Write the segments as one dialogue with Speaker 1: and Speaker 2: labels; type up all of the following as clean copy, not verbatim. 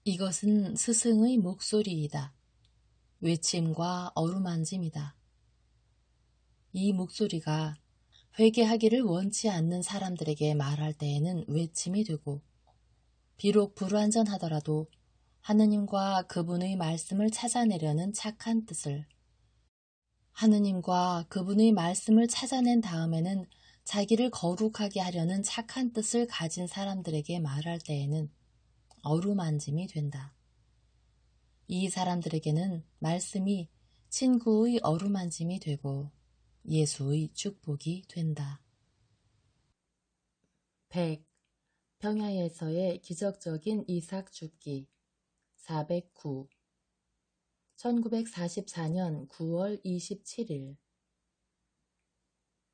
Speaker 1: 이것은 스승의 목소리이다. 외침과 어루만짐이다. 이 목소리가 회개하기를 원치 않는 사람들에게 말할 때에는 외침이 되고, 비록 불완전하더라도 하느님과 그분의 말씀을 찾아내려는 착한 뜻을, 하느님과 그분의 말씀을 찾아낸 다음에는 자기를 거룩하게 하려는 착한 뜻을 가진 사람들에게 말할 때에는 어루만짐이 된다. 이 사람들에게는 말씀이 친구의 어루만짐이 되고 예수의 축복이 된다. 100. 평야에서의 기적적인 이삭 죽기 409. 1944년 9월 27일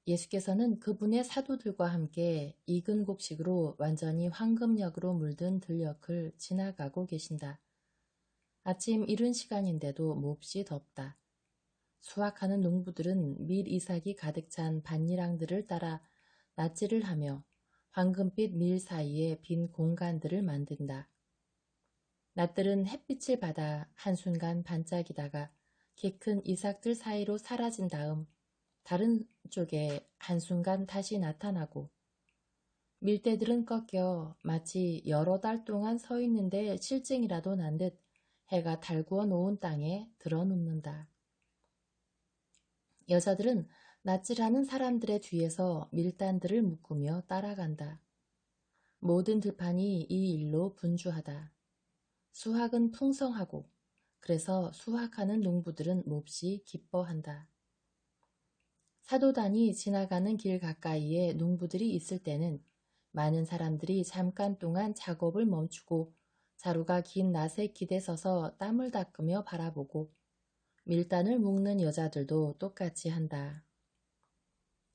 Speaker 1: 예수께서는 그분의 사도들과 함께 익은 곡식으로 완전히 황금역으로 물든 들녘을 지나가고 계신다. 아침 이른 시간인데도 몹시 덥다. 수확하는 농부들은 밀 이삭이 가득 찬 밭일랑들을 따라 낫질을 하며 황금빛 밀 사이에 빈 공간들을 만든다. 낫들은 햇빛을 받아 한순간 반짝이다가 키 큰 이삭들 사이로 사라진 다음 다른 쪽에 한순간 다시 나타나고, 밀대들은 꺾여 마치 여러 달 동안 서 있는데 실증이라도 난 듯 해가 달구어 놓은 땅에 드러눕는다. 여자들은 낫질하는 사람들의 뒤에서 밀단들을 묶으며 따라간다. 모든 들판이 이 일로 분주하다. 수확은 풍성하고 그래서 수확하는 농부들은 몹시 기뻐한다. 사도단이 지나가는 길 가까이에 농부들이 있을 때는 많은 사람들이 잠깐 동안 작업을 멈추고 자루가 긴 낫에 기대서서 땀을 닦으며 바라보고, 밀단을 묶는 여자들도 똑같이 한다.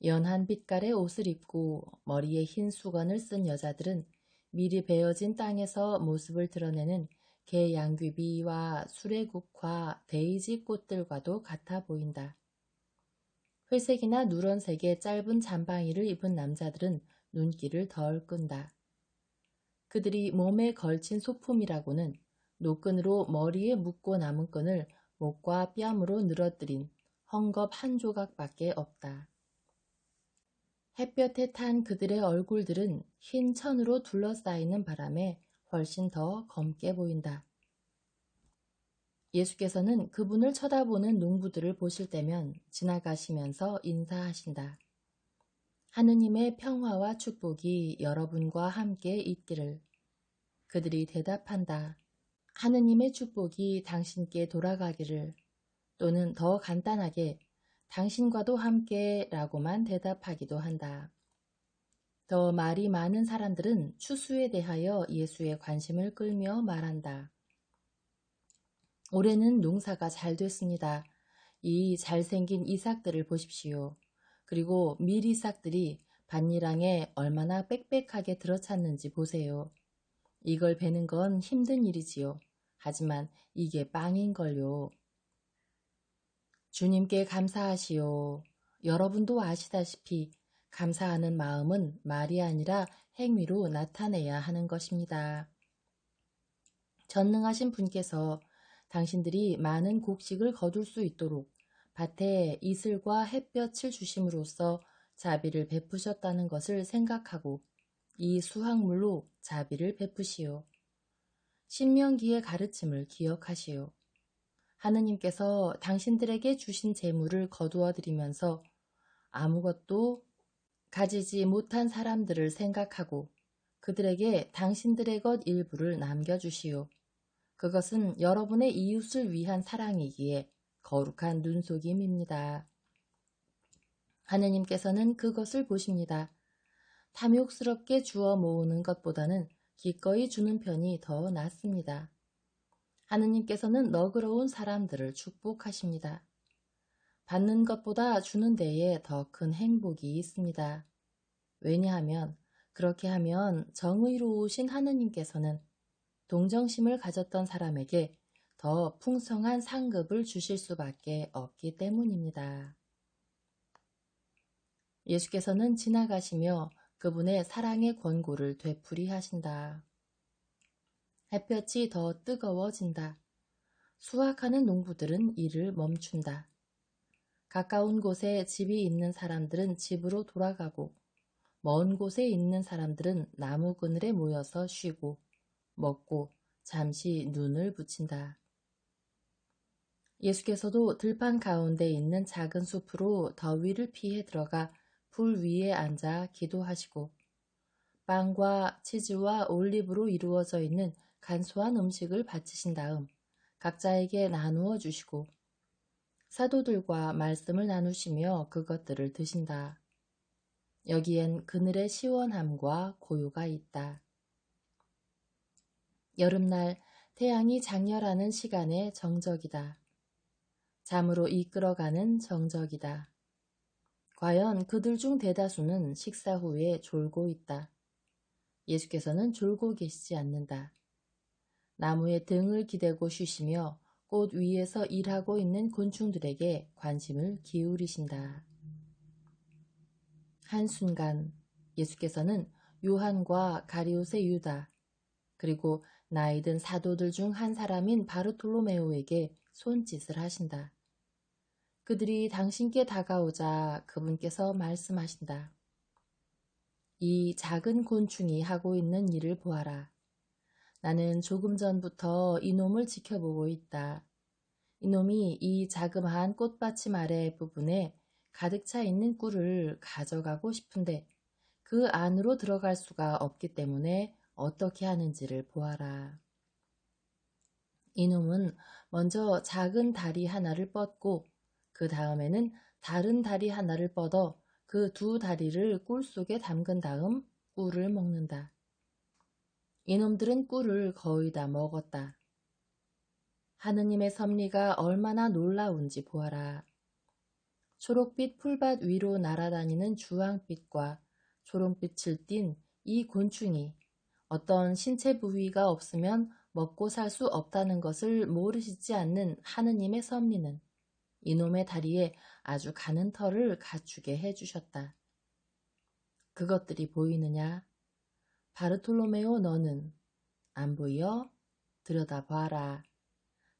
Speaker 1: 연한 빛깔의 옷을 입고 머리에 흰 수건을 쓴 여자들은 미리 베어진 땅에서 모습을 드러내는 개 양귀비와 수레국화, 데이지 꽃들과도 같아 보인다. 회색이나 누런색의 짧은 잠방이를 입은 남자들은 눈길을 덜 끈다. 그들이 몸에 걸친 소품이라고는 노끈으로 머리에 묶고 남은 끈을 목과 뺨으로 늘어뜨린 헝겊 한 조각밖에 없다. 햇볕에 탄 그들의 얼굴들은 흰 천으로 둘러싸이는 바람에 훨씬 더 검게 보인다. 예수께서는 그분을 쳐다보는 농부들을 보실 때면 지나가시면서 인사하신다. 하느님의 평화와 축복이 여러분과 함께 있기를. 그들이 대답한다. 하느님의 축복이 당신께 돌아가기를. 또는 더 간단하게 당신과도 함께 라고만 대답하기도 한다. 더 말이 많은 사람들은 추수에 대하여 예수의 관심을 끌며 말한다. 올해는 농사가 잘 됐습니다. 이 잘생긴 이삭들을 보십시오. 그리고 밀 이삭들이 밭일랑에 얼마나 빽빽하게 들어찼는지 보세요. 이걸 베는 건 힘든 일이지요. 하지만 이게 빵인걸요. 주님께 감사하시오. 여러분도 아시다시피 감사하는 마음은 말이 아니라 행위로 나타내야 하는 것입니다. 전능하신 분께서 당신들이 많은 곡식을 거둘 수 있도록 밭에 이슬과 햇볕을 주심으로써 자비를 베푸셨다는 것을 생각하고 이 수확물로 자비를 베푸시오. 신명기의 가르침을 기억하시오. 하느님께서 당신들에게 주신 재물을 거두어 드리면서 아무것도 가지지 못한 사람들을 생각하고 그들에게 당신들의 것 일부를 남겨주시오. 그것은 여러분의 이웃을 위한 사랑이기에 거룩한 눈속임입니다. 하느님께서는 그것을 보십니다. 탐욕스럽게 주워 모으는 것보다는 기꺼이 주는 편이 더 낫습니다. 하느님께서는 너그러운 사람들을 축복하십니다. 받는 것보다 주는 데에 더 큰 행복이 있습니다. 왜냐하면 그렇게 하면 정의로우신 하느님께서는 동정심을 가졌던 사람에게 더 풍성한 상급을 주실 수밖에 없기 때문입니다. 예수께서는 지나가시며 그분의 사랑의 권고를 되풀이하신다. 햇볕이 더 뜨거워진다. 수확하는 농부들은 일을 멈춘다. 가까운 곳에 집이 있는 사람들은 집으로 돌아가고 먼 곳에 있는 사람들은 나무 그늘에 모여서 쉬고 먹고 잠시 눈을 붙인다. 예수께서도 들판 가운데 있는 작은 숲으로 더위를 피해 들어가 불 위에 앉아 기도하시고 빵과 치즈와 올리브로 이루어져 있는 간소한 음식을 바치신 다음 각자에게 나누어 주시고 사도들과 말씀을 나누시며 그것들을 드신다. 여기엔 그늘의 시원함과 고요가 있다. 여름날 태양이 장렬하는 시간의 정적이다. 잠으로 이끌어가는 정적이다. 과연 그들 중 대다수는 식사 후에 졸고 있다. 예수께서는 졸고 계시지 않는다. 나무에 등을 기대고 쉬시며 꽃 위에서 일하고 있는 곤충들에게 관심을 기울이신다. 한순간 예수께서는 요한과 가리옷의 유다, 그리고 나이 든 사도들 중 한 사람인 바르톨로메오에게 손짓을 하신다. 그들이 당신께 다가오자 그분께서 말씀하신다. 이 작은 곤충이 하고 있는 일을 보아라. 나는 조금 전부터 이놈을 지켜보고 있다. 이놈이 이 자그마한 꽃받침 아래 부분에 가득 차 있는 꿀을 가져가고 싶은데 그 안으로 들어갈 수가 없기 때문에 어떻게 하는지를 보아라. 이놈은 먼저 작은 다리 하나를 뻗고 그 다음에는 다른 다리 하나를 뻗어 그 두 다리를 꿀 속에 담근 다음 꿀을 먹는다. 이놈들은 꿀을 거의 다 먹었다. 하느님의 섭리가 얼마나 놀라운지 보아라. 초록빛 풀밭 위로 날아다니는 주황빛과 초록빛을 띤 이 곤충이 어떤 신체 부위가 없으면 먹고 살 수 없다는 것을 모르시지 않는 하느님의 섭리는 이놈의 다리에 아주 가는 털을 갖추게 해주셨다. 그것들이 보이느냐? 바르톨로메오 너는 안 보여? 들여다봐라.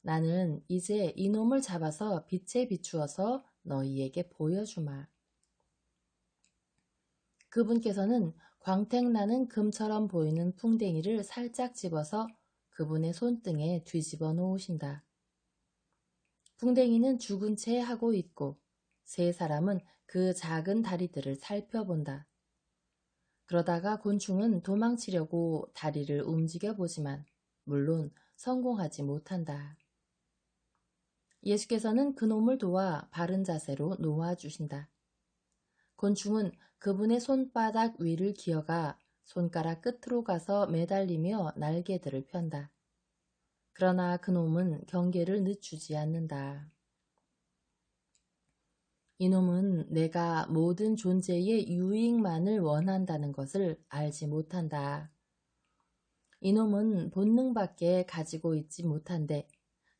Speaker 1: 나는 이제 이놈을 잡아서 빛에 비추어서 너희에게 보여주마. 그분께서는 광택나는 금처럼 보이는 풍뎅이를 살짝 집어서 그분의 손등에 뒤집어 놓으신다. 풍뎅이는 죽은 채 하고 있고 세 사람은 그 작은 다리들을 살펴본다. 그러다가 곤충은 도망치려고 다리를 움직여보지만 물론 성공하지 못한다. 예수께서는 그놈을 도와 바른 자세로 놓아주신다. 곤충은 그분의 손바닥 위를 기어가 손가락 끝으로 가서 매달리며 날개들을 편다. 그러나 그놈은 경계를 늦추지 않는다. 이놈은 내가 모든 존재의 유익만을 원한다는 것을 알지 못한다. 이놈은 본능밖에 가지고 있지 못한데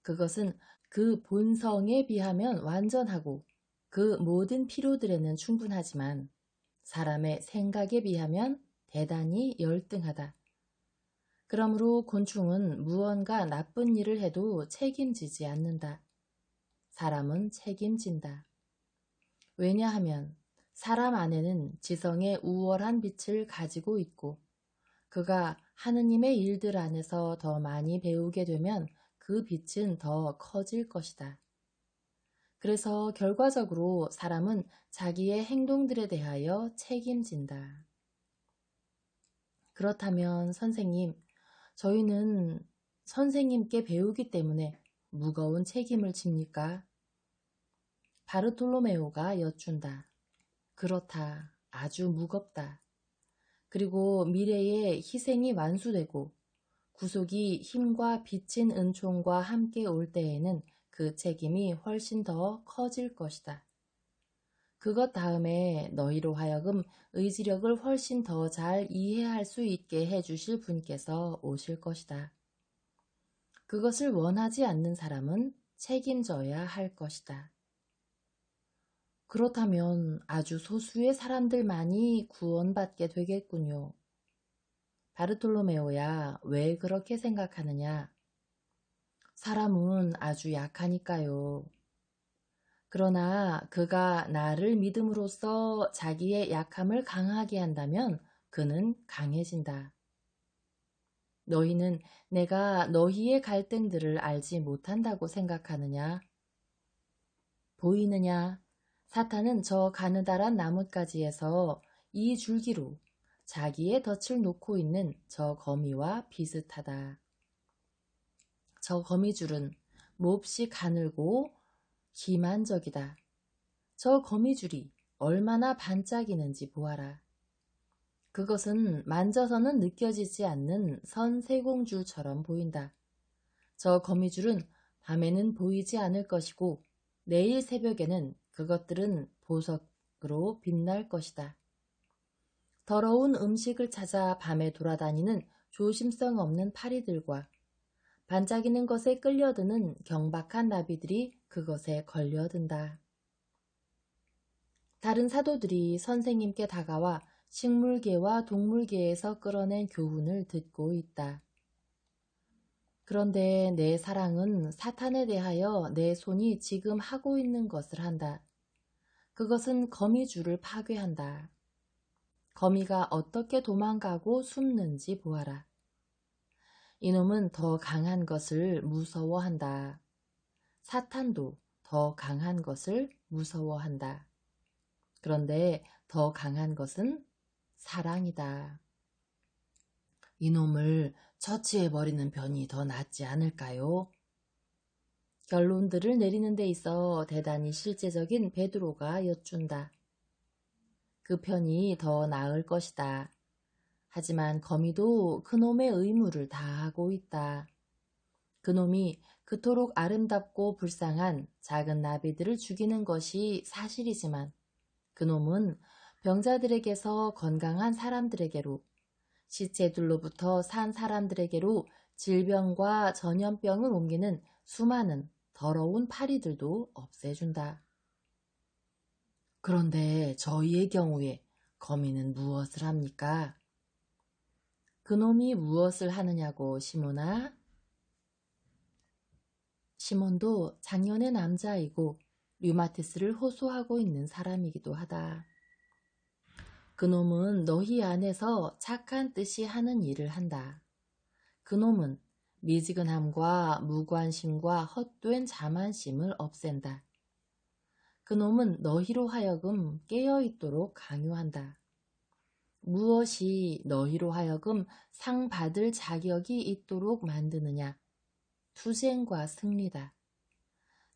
Speaker 1: 그것은 그 본성에 비하면 완전하고 그 모든 필요들에는 충분하지만 사람의 생각에 비하면 대단히 열등하다. 그러므로 곤충은 무언가 나쁜 일을 해도 책임지지 않는다. 사람은 책임진다. 왜냐하면 사람 안에는 지성의 우월한 빛을 가지고 있고 그가 하느님의 일들 안에서 더 많이 배우게 되면 그 빛은 더 커질 것이다. 그래서 결과적으로 사람은 자기의 행동들에 대하여 책임진다. 그렇다면 선생님, 저희는 선생님께 배우기 때문에 무거운 책임을 집니까? 바르톨로메오가 여쭌다. 그렇다. 아주 무겁다. 그리고 미래에 희생이 완수되고 구속이 힘과 빚진 은총과 함께 올 때에는 그 책임이 훨씬 더 커질 것이다. 그것 다음에 너희로 하여금 의지력을 훨씬 더 잘 이해할 수 있게 해주실 분께서 오실 것이다. 그것을 원하지 않는 사람은 책임져야 할 것이다. 그렇다면 아주 소수의 사람들만이 구원받게 되겠군요. 바르톨로메오야, 왜 그렇게 생각하느냐? 사람은 아주 약하니까요. 그러나 그가 나를 믿음으로써 자기의 약함을 강하게 한다면 그는 강해진다. 너희는 내가 너희의 갈등들을 알지 못한다고 생각하느냐? 보이느냐? 사탄은 저 가느다란 나뭇가지에서 이 줄기로 자기의 덫을 놓고 있는 저 거미와 비슷하다. 저 거미줄은 몹시 가늘고 기만적이다. 저 거미줄이 얼마나 반짝이는지 보아라. 그것은 만져서는 느껴지지 않는 선세공줄처럼 보인다. 저 거미줄은 밤에는 보이지 않을 것이고 내일 새벽에는 그것들은 보석으로 빛날 것이다. 더러운 음식을 찾아 밤에 돌아다니는 조심성 없는 파리들과 반짝이는 것에 끌려드는 경박한 나비들이 그것에 걸려든다. 다른 사도들이 선생님께 다가와 식물계와 동물계에서 끌어낸 교훈을 듣고 있다. 그런데 내 사랑은 사탄에 대하여 내 손이 지금 하고 있는 것을 한다. 그것은 거미줄을 파괴한다. 거미가 어떻게 도망가고 숨는지 보아라. 이놈은 더 강한 것을 무서워한다. 사탄도 더 강한 것을 무서워한다. 그런데 더 강한 것은 사랑이다. 이놈을 처치해버리는 편이 더 낫지 않을까요? 결론들을 내리는 데 있어 대단히 실제적인 베드로가 여쭌다. 그 편이 더 나을 것이다. 하지만 거미도 그놈의 의무를 다하고 있다. 그놈이 그토록 아름답고 불쌍한 작은 나비들을 죽이는 것이 사실이지만 그놈은 병자들에게서 건강한 사람들에게로, 시체들로부터 산 사람들에게로 질병과 전염병을 옮기는 수많은 더러운 파리들도 없애준다. 그런데 저희의 경우에 거미는 무엇을 합니까? 그놈이 무엇을 하느냐고, 시몬아? 시몬도 작년의 남자이고 류마티스를 호소하고 있는 사람이기도 하다. 그놈은 너희 안에서 착한 뜻이 하는 일을 한다. 그놈은 미지근함과 무관심과 헛된 자만심을 없앤다. 그놈은 너희로 하여금 깨어있도록 강요한다. 무엇이 너희로 하여금 상 받을 자격이 있도록 만드느냐? 투쟁과 승리다.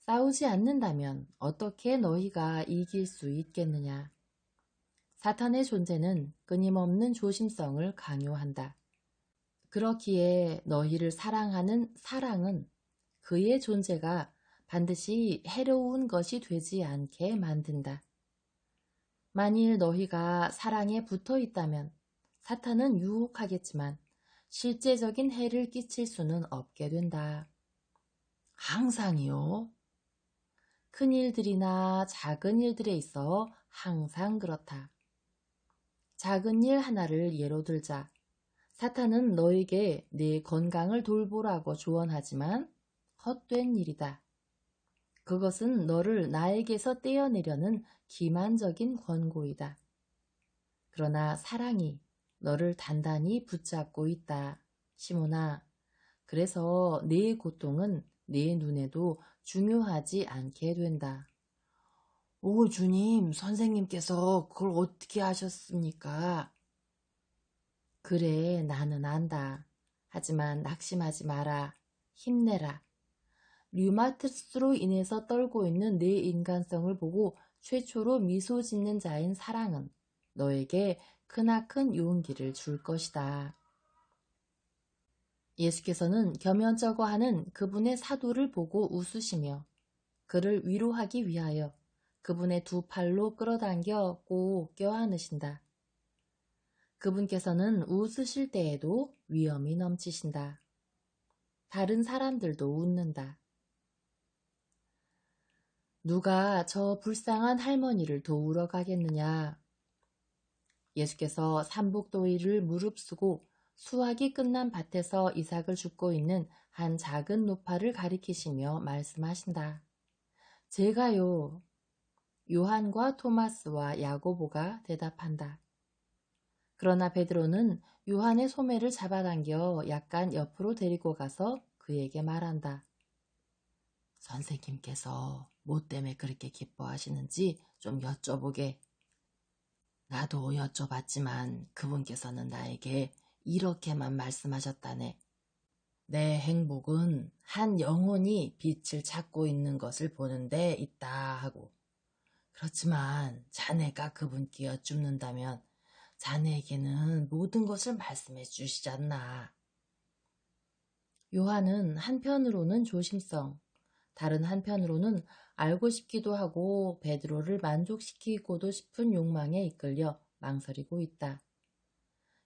Speaker 1: 싸우지 않는다면 어떻게 너희가 이길 수 있겠느냐? 사탄의 존재는 끊임없는 조심성을 강요한다. 그렇기에 너희를 사랑하는 사랑은 그의 존재가 반드시 해로운 것이 되지 않게 만든다. 만일 너희가 사랑에 붙어 있다면 사탄은 유혹하겠지만 실제적인 해를 끼칠 수는 없게 된다. 항상이요? 큰 일들이나 작은 일들에 있어 항상 그렇다. 작은 일 하나를 예로 들자. 사탄은 너에게 네 건강을 돌보라고 조언하지만 헛된 일이다. 그것은 너를 나에게서 떼어내려는 기만적인 권고이다. 그러나 사랑이 너를 단단히 붙잡고 있다. 시몬아, 그래서 네 고통은 네 눈에도 중요하지 않게 된다. 오, 주님, 선생님께서 그걸 어떻게 하셨습니까? 그래, 나는 안다. 하지만 낙심하지 마라. 힘내라. 류마티스로 인해서 떨고 있는 내 인간성을 보고 최초로 미소 짓는 자인 사랑은 너에게 크나큰 용기를 줄 것이다. 예수께서는 겸연쩍어하는 그분의 사도를 보고 웃으시며 그를 위로하기 위하여 그분의 두 팔로 끌어당겨 꼭 껴안으신다. 그분께서는 웃으실 때에도 위엄이 넘치신다. 다른 사람들도 웃는다. 누가 저 불쌍한 할머니를 도우러 가겠느냐? 예수께서 삼복도의를 무릅쓰고 수확이 끝난 밭에서 이삭을 줍고 있는 한 작은 노파를 가리키시며 말씀하신다. 제가요. 요한과 토마스와 야고보가 대답한다. 그러나 베드로는 요한의 소매를 잡아당겨 약간 옆으로 데리고 가서 그에게 말한다. 선생님께서 뭐 때문에 그렇게 기뻐하시는지 좀 여쭤보게. 나도 여쭤봤지만 그분께서는 나에게 이렇게만 말씀하셨다네. 내 행복은 한 영혼이 빛을 찾고 있는 것을 보는데 있다 하고. 그렇지만 자네가 그분께 여쭙는다면 자네에게는 모든 것을 말씀해 주시지 않나. 요한은 한편으로는 조심성, 다른 한편으로는 알고 싶기도 하고 베드로를 만족시키고도 싶은 욕망에 이끌려 망설이고 있다.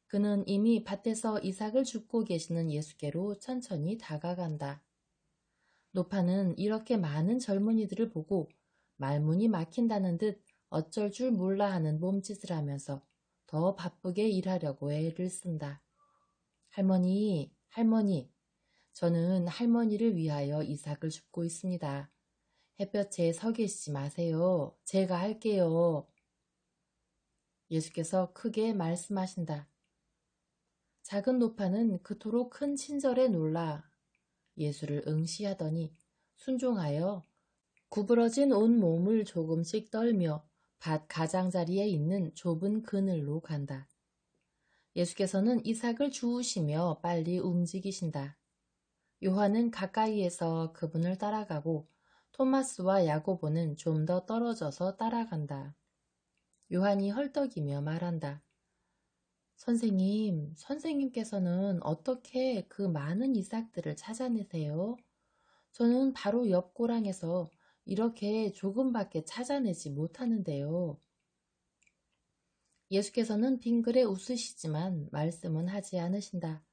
Speaker 1: 그는 이미 밭에서 이삭을 줍고 계시는 예수께로 천천히 다가간다. 노파는 이렇게 많은 젊은이들을 보고 말문이 막힌다는 듯 어쩔 줄 몰라 하는 몸짓을 하면서 더 바쁘게 일하려고 애를 쓴다. 할머니, 할머니, 저는 할머니를 위하여 이삭을 줍고 있습니다. 햇볕에 서 계시지 마세요. 제가 할게요. 예수께서 크게 말씀하신다. 작은 노파는 그토록 큰 친절에 놀라 예수를 응시하더니 순종하여 구부러진 온 몸을 조금씩 떨며 밭 가장자리에 있는 좁은 그늘로 간다. 예수께서는 이삭을 주우시며 빨리 움직이신다. 요한은 가까이에서 그분을 따라가고 토마스와 야고보는 좀 더 떨어져서 따라간다. 요한이 헐떡이며 말한다. 선생님, 선생님께서는 어떻게 그 많은 이삭들을 찾아내세요? 저는 바로 옆 고랑에서 이렇게 조금밖에 찾아내지 못하는데요. 예수께서는 빙그레 웃으시지만 말씀은 하지 않으신다.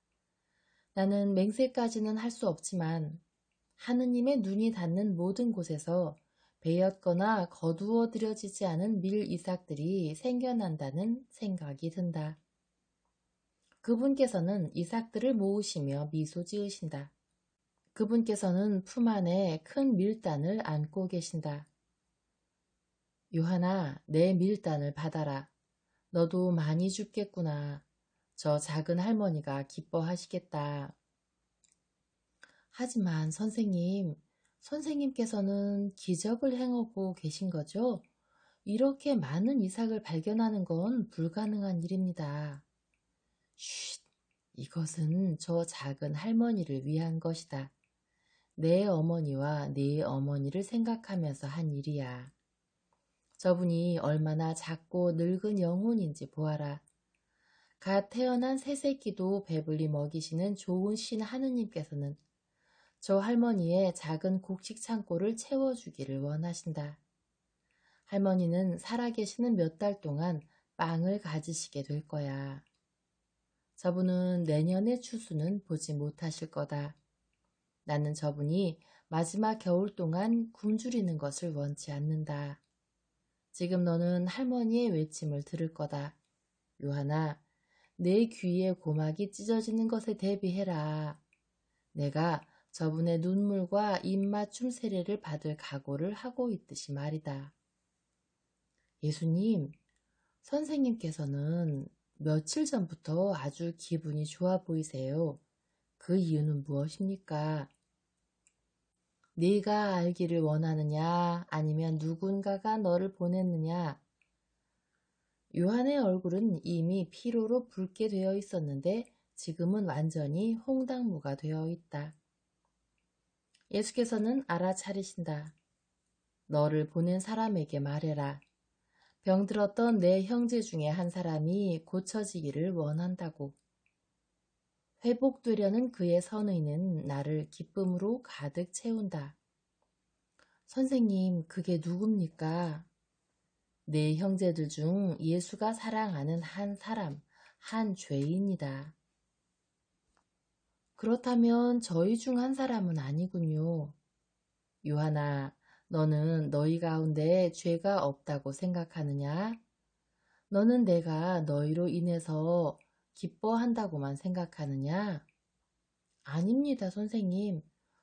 Speaker 1: 나는 맹세까지는 할 수 없지만 하느님의 눈이 닿는 모든 곳에서 베었거나 거두어들여지지 않은 밀 이삭들이 생겨난다는 생각이 든다. 그분께서는 이삭들을 모으시며 미소 지으신다. 그분께서는 품 안에 큰 밀단을 안고 계신다. 요한아, 내 밀단을 받아라. 너도 많이 줍겠구나. 저 작은 할머니가 기뻐하시겠다. 하지만 선생님, 선생님께서는 기적을 행하고 계신 거죠? 이렇게 많은 이삭을 발견하는 건 불가능한 일입니다. 쉿, 이것은 저 작은 할머니를 위한 것이다. 내 어머니와 네 어머니를 생각하면서 한 일이야. 저분이 얼마나 작고 늙은 영혼인지 보아라. 갓 태어난 새새끼도 배불리 먹이시는 좋은 신 하느님께서는 저 할머니의 작은 곡식 창고를 채워주기를 원하신다. 할머니는 살아계시는 몇 달 동안 빵을 가지시게 될 거야. 저분은 내년의 추수는 보지 못하실 거다. 나는 저분이 마지막 겨울 동안 굶주리는 것을 원치 않는다. 지금 너는 할머니의 외침을 들을 거다. 요한아, 내 귀에 고막이 찢어지는 것에 대비해라. 내가 저분의 눈물과 입맞춤 세례를 받을 각오를 하고 있듯이 말이다. 예수님, 선생님께서는 며칠 전부터 아주 기분이 좋아 보이세요. 그 이유는 무엇입니까? 네가 알기를 원하느냐, 아니면 누군가가 너를 보냈느냐? 요한의 얼굴은 이미 피로로 붉게 되어 있었는데 지금은 완전히 홍당무가 되어 있다. 예수께서는 알아차리신다. 너를 보낸 사람에게 말해라. 병들었던 내 형제 중에 한 사람이 고쳐지기를 원한다고. 회복되려는 그의 선의는 나를 기쁨으로 가득 채운다. 선생님, 그게 누굽니까? 내 형제들 중 예수가 사랑하는 한 사람, 한 죄인이다. 그렇다면 저희 중 한 사람은 아니군요. 요한아, 너는 너희 가운데 죄가 없다고 생각하느냐? 너는 내가 너희로 인해서 기뻐한다고만 생각하느냐? 아닙니다, 선생님.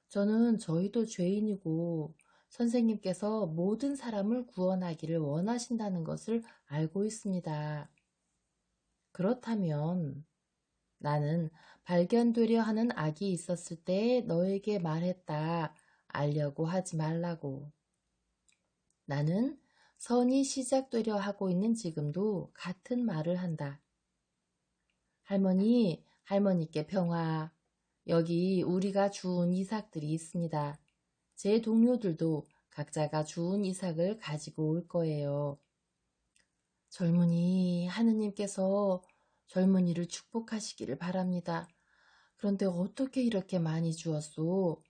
Speaker 1: 저는 저희도 죄인이고 선생님께서 모든 사람을 구원하기를 원하신다는 것을 알고 있습니다. 그렇다면 나는 발견되려 하는 악이 있었을 때 너에게 말했다. 알려고 하지 말라고. 나는 선이 시작되려 하고 있는 지금도 같은 말을 한다. 할머니, 할머니께 평화. 여기 우리가 주운 이삭들이 있습니다. 제 동료들도 각자가 주운 이삭을 가지고 올 거예요. 젊은이, 하느님께서 젊은이를 축복하시기를 바랍니다. 그런데 어떻게 이렇게 많이 주었소?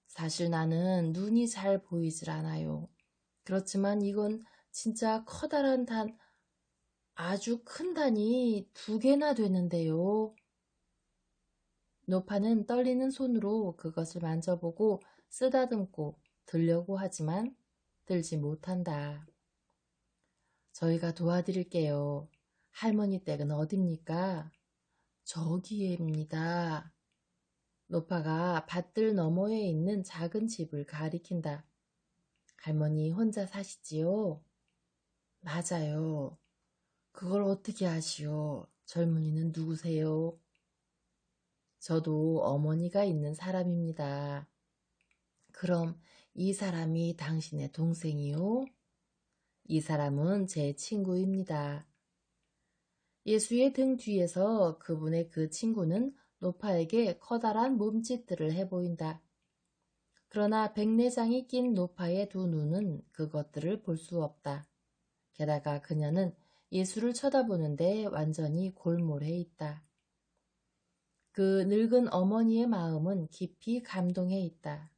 Speaker 1: 사실 나는 눈이 잘 보이질 않아요. 그렇지만 이건 진짜 커다란 아주 큰 단이 2개나 되는데요. 노파는 떨리는 손으로 그것을 만져보고 쓰다듬고 들려고 하지만 들지 못한다. 저희가 도와드릴게요. 할머니 댁은 어딥니까? 저기에입니다. 노파가 밭들 너머에 있는 작은 집을 가리킨다. 할머니 혼자 사시지요? 맞아요. 그걸 어떻게 아시오? 젊은이는 누구세요? 저도 어머니가 있는 사람입니다. 그럼 이 사람이 당신의 동생이요? 이 사람은 제 친구입니다. 예수의 등 뒤에서 그분의 그 친구는 노파에게 커다란 몸짓들을 해보인다. 그러나 백내장이 낀 노파의 2눈은 그것들을 볼 수 없다. 게다가 그녀는 예수를 쳐다보는데 완전히 골몰해 있다. 그 늙은 어머니의 마음은 깊이 감동해 있다.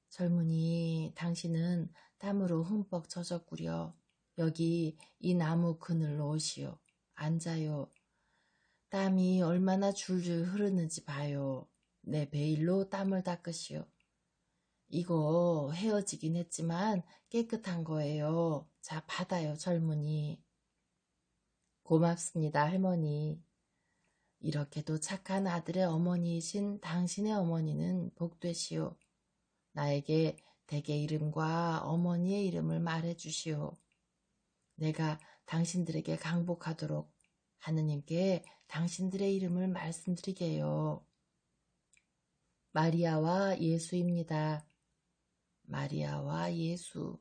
Speaker 1: 젊은이, 당신은 땀으로 흠뻑 젖었구려. 여기 이 나무 그늘로 오시오. 앉아요. 땀이 얼마나 줄줄 흐르는지 봐요. 내 베일로 땀을 닦으시오. 이거 헤어지긴 했지만 깨끗한 거예요. 자, 받아요, 젊은이. 고맙습니다, 할머니. 이렇게도 착한 아들의 어머니이신 당신의 어머니는 복되시오. 나에게 댁의 이름과 어머니의 이름을 말해주시오. 내가 당신들에게 강복하도록 하느님께 당신들의 이름을 말씀드리게요. 마리아와 예수입니다. 마리아와 예수,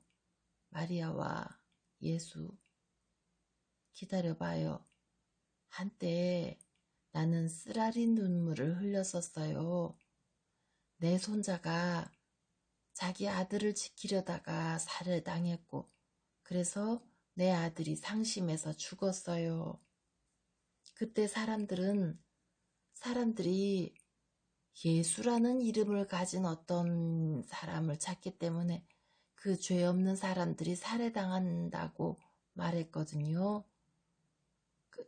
Speaker 1: 마리아와 예수. 기다려봐요. 한때 나는 쓰라린 눈물을 흘렸었어요. 내 손자가 자기 아들을 지키려다가 살해당했고 그래서 내 아들이 상심해서 죽었어요. 그때 사람들이 예수라는 이름을 가진 어떤 사람을 찾기 때문에 그 죄 없는 사람들이 살해당한다고 말했거든요.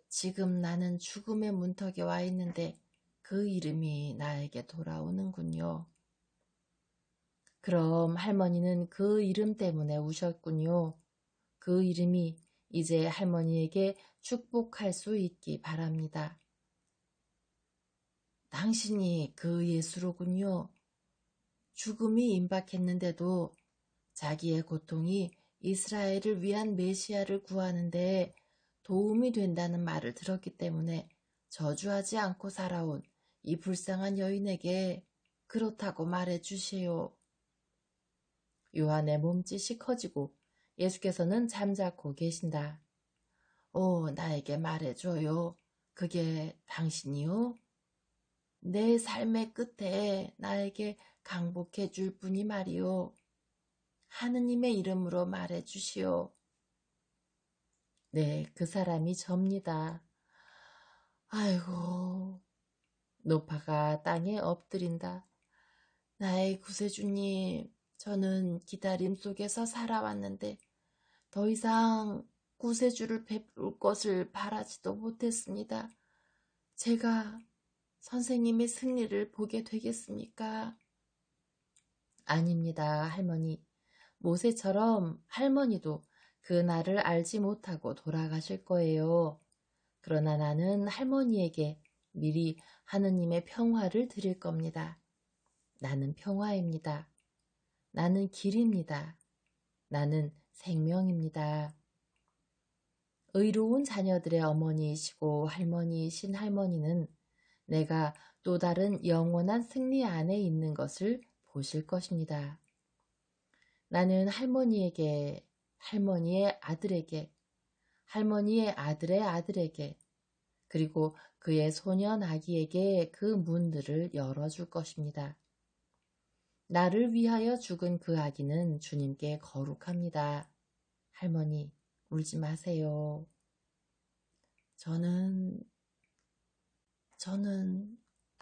Speaker 1: 지금 나는 죽음의 문턱에 와 있는데 그 이름이 나에게 돌아오는군요. 그럼 할머니는 그 이름 때문에 우셨군요. 그 이름이 이제 할머니에게 축복할 수 있기 바랍니다. 당신이 그 예수로군요. 죽음이 임박했는데도 자기의 고통이 이스라엘을 위한 메시아를 구하는데 도움이 된다는 말을 들었기 때문에 저주하지 않고 살아온 이 불쌍한 여인에게 그렇다고 말해 주시오. 요한의 몸짓이 커지고 예수께서는 잠자코 계신다. 나에게 말해줘요. 그게 당신이요? 내 삶의 끝에 나에게 강복해 줄 분이 말이오. 하느님의 이름으로 말해 주시오. 네, 그 사람이 접니다. 아이고, 노파가 땅에 엎드린다. 나의 구세주님, 저는 기다림 속에서 살아왔는데 더 이상 구세주를 베풀 것을 바라지도 못했습니다. 제가 선생님의 승리를 보게 되겠습니까? 아닙니다, 할머니. 모세처럼 할머니도 그 날을 알지 못하고 돌아가실 거예요. 그러나 나는 할머니에게 미리 하느님의 평화를 드릴 겁니다. 나는 평화입니다. 나는 길입니다. 나는 생명입니다. 의로운 자녀들의 어머니이시고 할머니이신 할머니는 내가 또 다른 영원한 승리 안에 있는 것을 보실 것입니다. 나는 할머니에게, 할머니의 아들에게, 할머니의 아들의 아들에게, 그리고 그의 소년 아기에게 그 문들을 열어줄 것입니다. 나를 위하여 죽은 그 아기는 주님께 거룩합니다. 할머니, 울지 마세요. 저는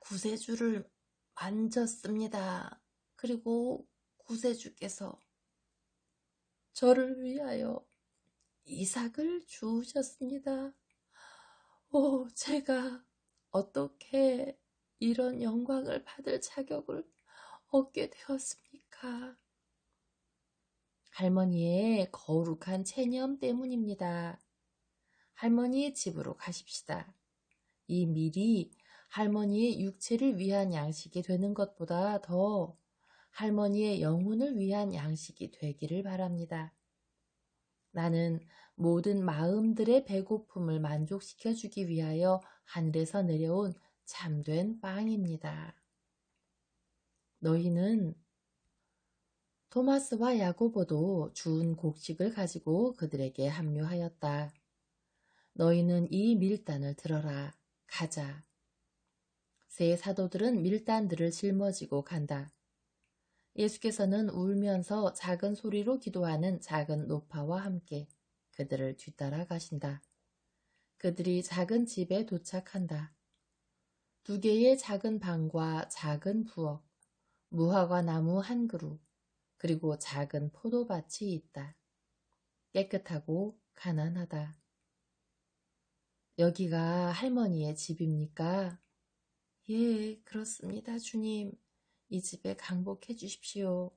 Speaker 1: 구세주를 만졌습니다. 그리고 구세주께서 저를 위하여 이삭을 주셨습니다. 제가 어떻게 이런 영광을 받을 자격을 얻게 되었습니까? 할머니의 거룩한 체념 때문입니다. 할머니의 집으로 가십시다. 이 밀이 할머니의 육체를 위한 양식이 되는 것보다 더 할머니의 영혼을 위한 양식이 되기를 바랍니다. 나는 모든 마음들의 배고픔을 만족시켜 주기 위하여 하늘에서 내려온 참된 빵입니다. 너희는 토마스와 야고보도 주운 곡식을 가지고 그들에게 합류하였다. 너희는 이 밀단을 들어라. 가자. 세 사도들은 밀단들을 짊어지고 간다. 예수께서는 울면서 작은 소리로 기도하는 작은 노파와 함께 그들을 뒤따라 가신다. 그들이 작은 집에 도착한다. 2개의 작은 방과 작은 부엌, 무화과 나무 한 그루, 그리고 작은 포도밭이 있다. 깨끗하고 가난하다. 여기가 할머니의 집입니까? 예, 그렇습니다, 주님. 이 집에 강복해 주십시오.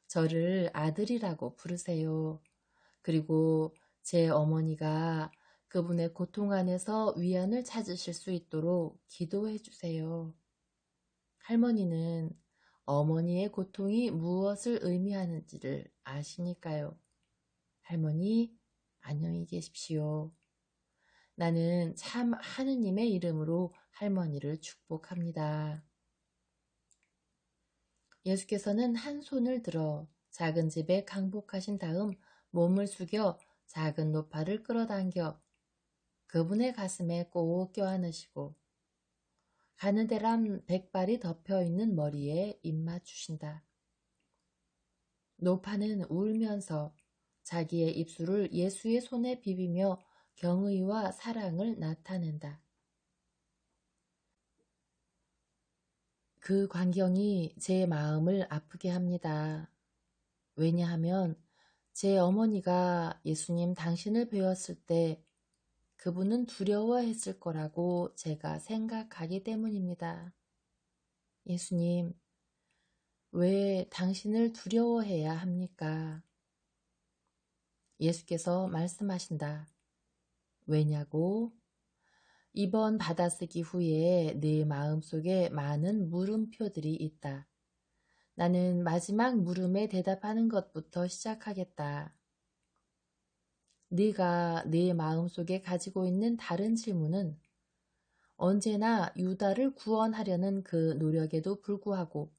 Speaker 1: 저를 아들이라고 부르세요. 그리고 제 어머니가 그분의 고통 안에서 위안을 찾으실 수 있도록 기도해 주세요. 할머니는 어머니의 고통이 무엇을 의미하는지를 아시니까요. 할머니, 안녕히 계십시오. 나는 참 하느님의 이름으로 할머니를 축복합니다. 예수께서는 한 손을 들어 작은 집에 강복하신 다음 몸을 숙여 작은 노파를 끌어당겨 그분의 가슴에 꼭 껴안으시고 가느다란 백발이 덮여있는 머리에 입맞추신다. 노파는 울면서 자기의 입술을 예수의 손에 비비며 경의와 사랑을 나타낸다. 그 광경이 제 마음을 아프게 합니다. 왜냐하면 제 어머니가 예수님 당신을 배웠을 때 그분은 두려워했을 거라고 제가 생각하기 때문입니다. 예수님, 왜 당신을 두려워해야 합니까? 예수께서 말씀하신다. 왜냐고? 이번 받아쓰기 후에 내 마음속에 많은 물음표들이 있다. 나는 마지막 물음에 대답하는 것부터 시작하겠다. 네가 내 마음속에 가지고 있는 다른 질문은 언제나 유다를 구원하려는 그 노력에도 불구하고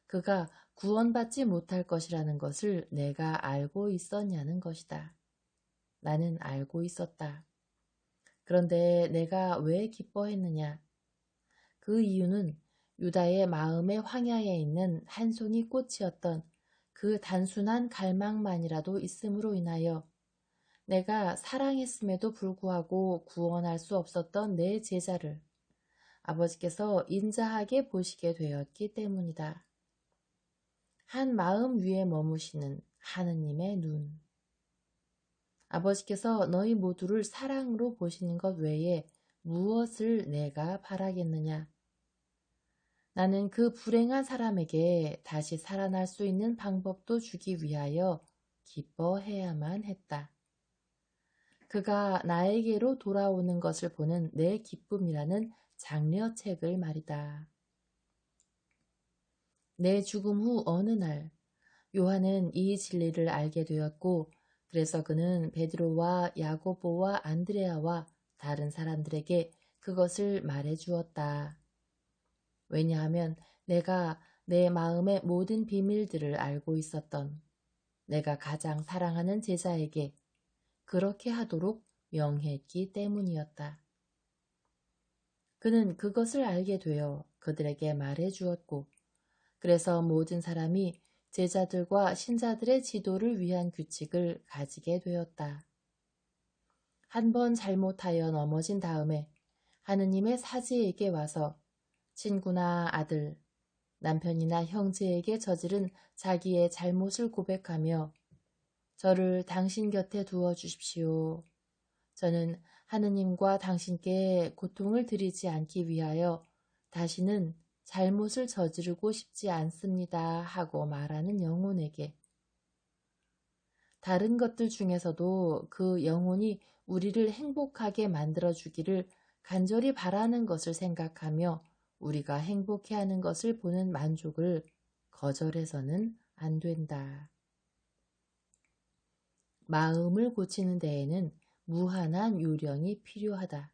Speaker 1: 그가 구원받지 못할 것이라는 것을 내가 알고 있었냐는 것이다. 나는 알고 있었다. 그런데 내가 왜 기뻐했느냐? 그 이유는 유다의 마음의 황야에 있는 한 송이 꽃이었던 그 단순한 갈망만이라도 있음으로 인하여 내가 사랑했음에도 불구하고 구원할 수 없었던 내 제자를 아버지께서 인자하게 보시게 되었기 때문이다. 한 마음 위에 머무시는 하느님의 눈. 아버지께서 너희 모두를 사랑으로 보시는 것 외에 무엇을 내가 바라겠느냐? 나는 그 불행한 사람에게 다시 살아날 수 있는 방법도 주기 위하여 기뻐해야만 했다. 그가 나에게로 돌아오는 것을 보는 내 기쁨이라는 장려책을 말이다. 내 죽음 후 어느 날 요한은 이 진리를 알게 되었고 그래서 그는 베드로와 야고보와 안드레아와 다른 사람들에게 그것을 말해 주었다. 왜냐하면 내가 내 마음의 모든 비밀들을 알고 있었던 내가 가장 사랑하는 제자에게 그렇게 하도록 명했기 때문이었다. 그는 그것을 알게 되어 그들에게 말해 주었고 그래서 모든 사람이 제자들과 신자들의 지도를 위한 규칙을 가지게 되었다. 한 번 잘못하여 넘어진 다음에 하느님의 사제에게 와서 친구나 아들, 남편이나 형제에게 저지른 자기의 잘못을 고백하며 저를 당신 곁에 두어 주십시오. 저는 하느님과 당신께 고통을 드리지 않기 위하여 다시는 잘못을 저지르고 싶지 않습니다 하고 말하는 영혼에게 다른 것들 중에서도 그 영혼이 우리를 행복하게 만들어주기를 간절히 바라는 것을 생각하며 우리가 행복해하는 것을 보는 만족을 거절해서는 안 된다. 마음을 고치는 데에는 무한한 요령이 필요하다.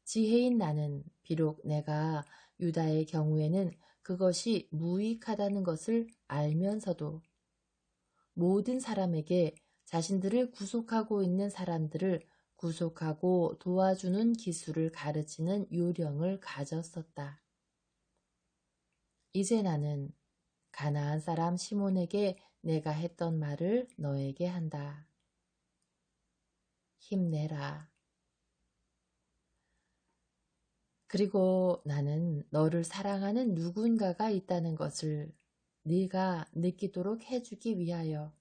Speaker 1: 지혜인 나는 비록 내가 유다의 경우에는 그것이 무익하다는 것을 알면서도 모든 사람에게 자신들을 구속하고 있는 사람들을 구속하고 도와주는 기술을 가르치는 요령을 가졌었다. 이제 나는 가나안 사람 시몬에게 내가 했던 말을 너에게 한다. 힘내라. 그리고 나는 너를 사랑하는 누군가가 있다는 것을 네가 느끼도록 해주기 위하여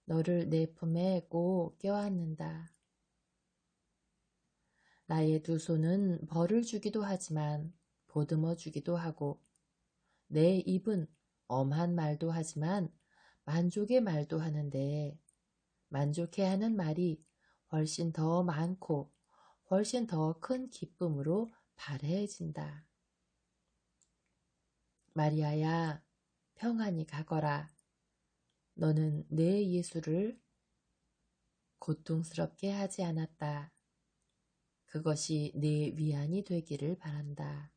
Speaker 1: 너를 내 품에 꼭 껴안는다. 나의 두 손은 벌을 주기도 하지만 보듬어 주기도 하고 내 입은 엄한 말도 하지만 만족의 말도 하는데 만족해하는 말이 훨씬 더 많고 훨씬 더 큰 기쁨으로 발해진다. 마리아야, 평안히 가거라. 너는 내 예수를 고통스럽게 하지 않았다. 그것이 내 위안이 되기를 바란다.